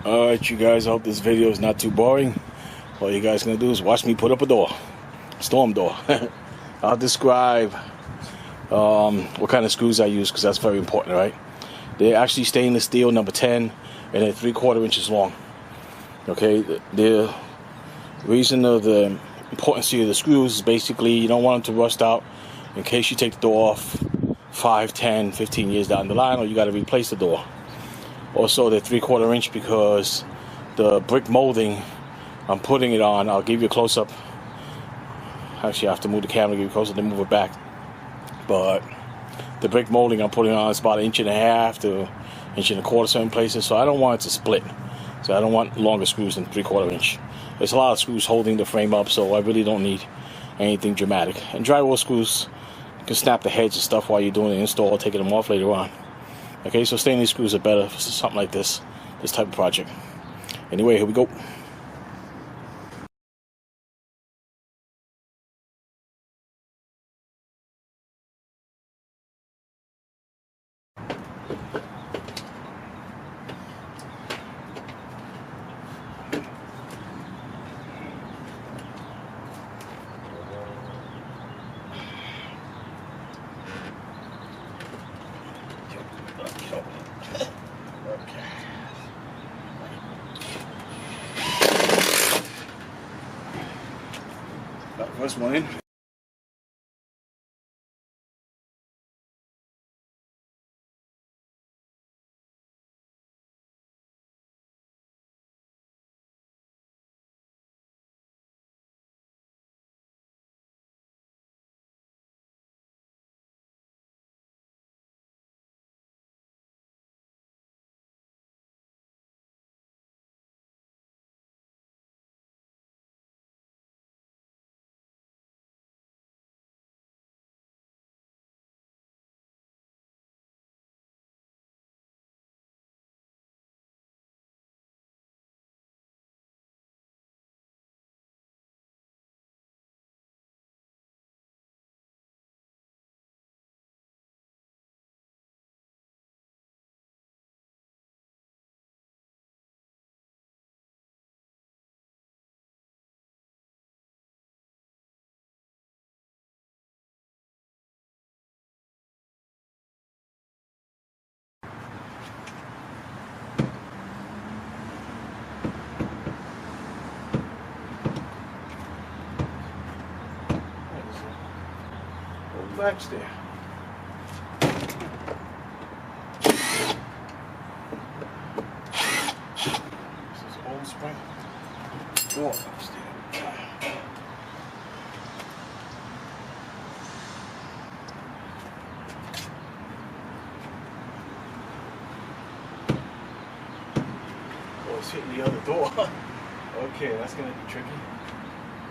Alright, you guys, I hope this video is not too boring. All you guys gonna do is watch me put up a door, storm door. I'll describe what kind of screws I use, because that's very important, right? They're actually stainless steel number 10, and they're 3/4 inches long. Okay, the reason of the importance of the screws is basically you don't want them to rust out in case you take the door off 5, 10, 15 years down the line, or you got to replace the door. Also, they're 3/4 inch because the brick molding I'm putting it on, I'll give you a close-up. Actually, I have to move the camera to give you a close-up, then move it back. But the brick molding I'm putting on is about 1.5 to 1.25 certain places, so I don't want it to split. So I don't want longer screws than 3/4 inch. There's a lot of screws holding the frame up, so I really don't need anything dramatic. And drywall screws, you can snap the heads and stuff while you're doing the install or taking them off later on. Okay, so stainless screws are better for something like this type of project. Anyway, here we go. Got the first one in. Latch there. This is old spring door upstairs. Oh, it's hitting the other door. Okay, that's gonna be tricky.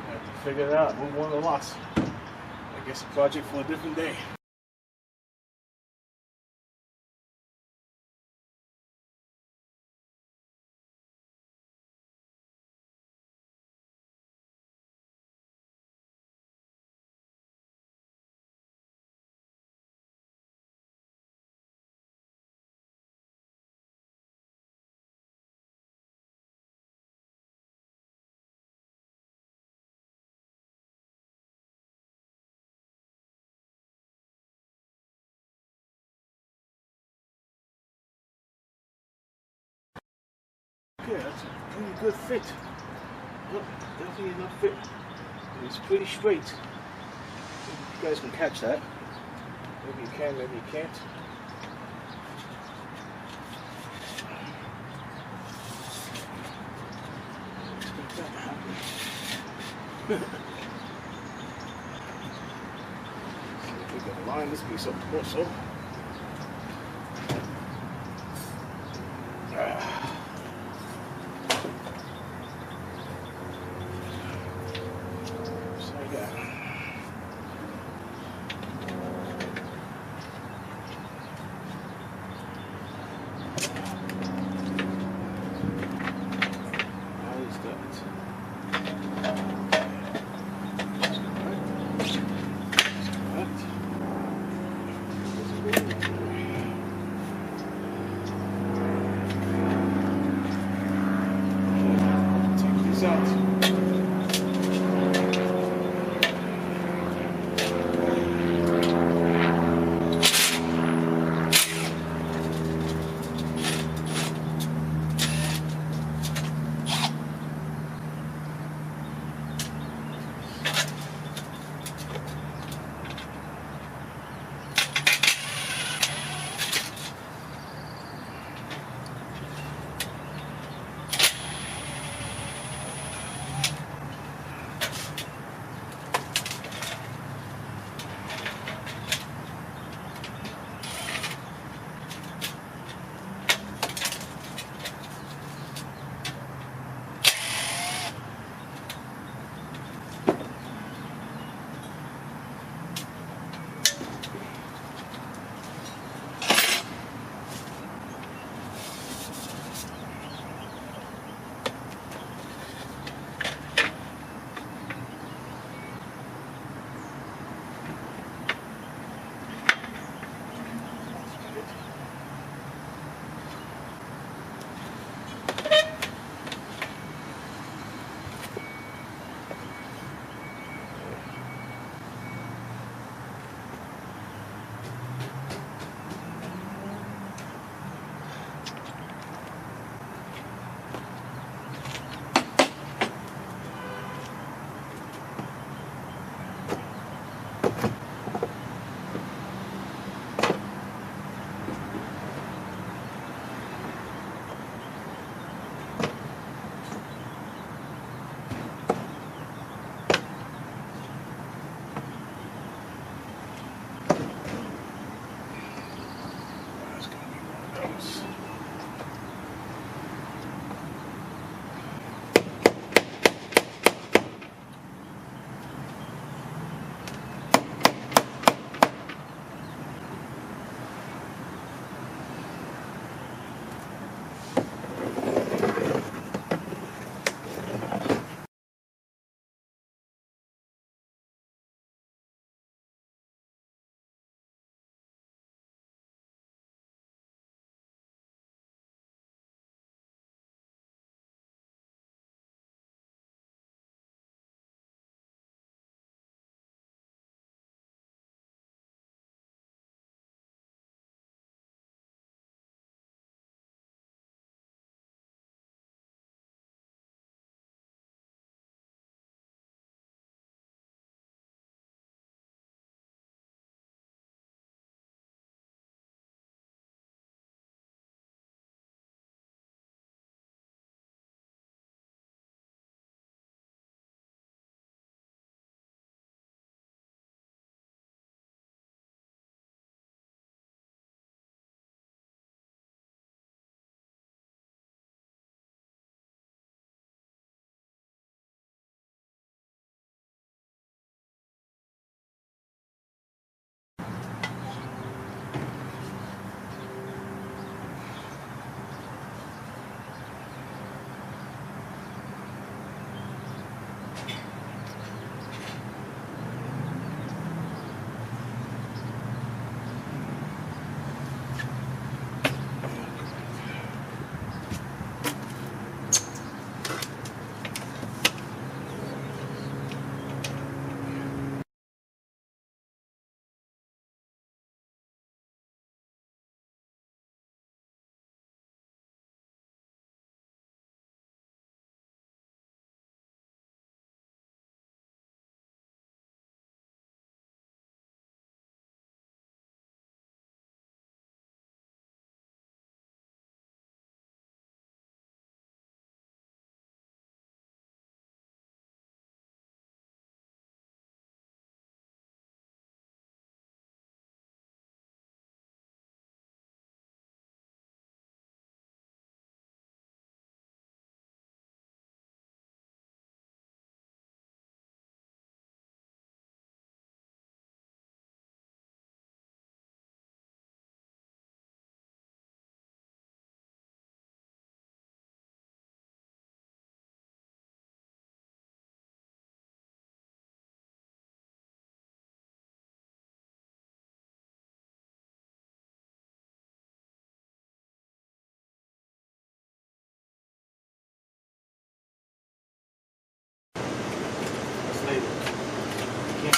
I have to figure it out. Move one of the locks. I guess a project for a different day. Okay, that's a pretty good fit. Yep, definitely enough fit. It's pretty straight. You guys can catch that. Maybe you can, maybe you can't. See if we can line this piece up also. sounds.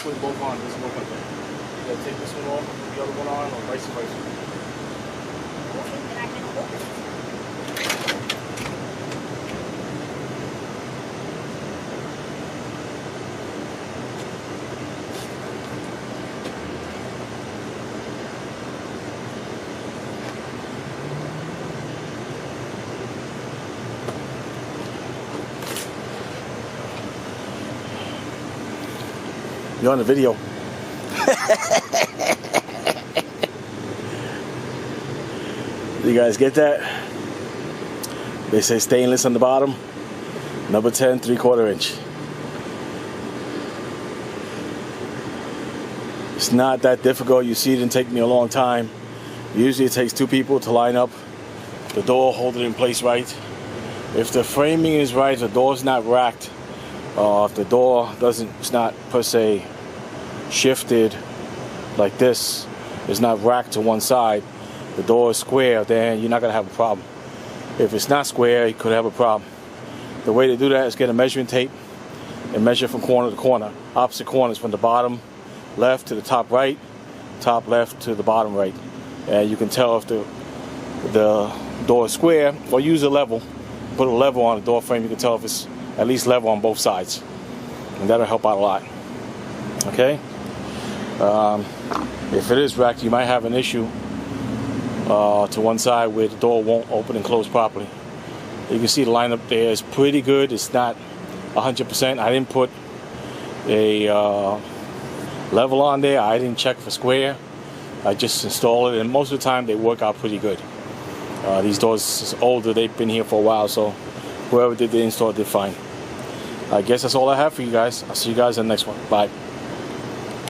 put both on. Doesn't work like that. You gotta take this one off, put the other one on, or vice versa. You're on the video. You guys get that? They say stainless on the bottom. Number 10, 3/4 inch. It's not that difficult. You see, it didn't take me a long time. Usually it takes 2 people to line up the door, hold it in place right. If the framing is right, the door's not racked, if the door it's not per se shifted like this, it's not racked to one side, the door is square, then you're not going to have a problem. If it's not square, you could have a problem. The way to do that is get a measuring tape and measure from corner to corner, opposite corners, from the bottom left to the top right, top left to the bottom right, and you can tell if the door is square. Or use a level, put a level on the door frame, you can tell if it's at least level on both sides, and that'll help out a lot. Okay. If it is racked, you might have an issue to one side where the door won't open and close properly. You can see the line up there is pretty good. It's not 100%. I didn't put a level on there. I didn't check for square. I just installed it, and most of the time they work out pretty good. These doors are older. They've been here for a while, so whoever did the install did fine. I guess that's all I have for you guys. I'll see you guys in the next one. Bye.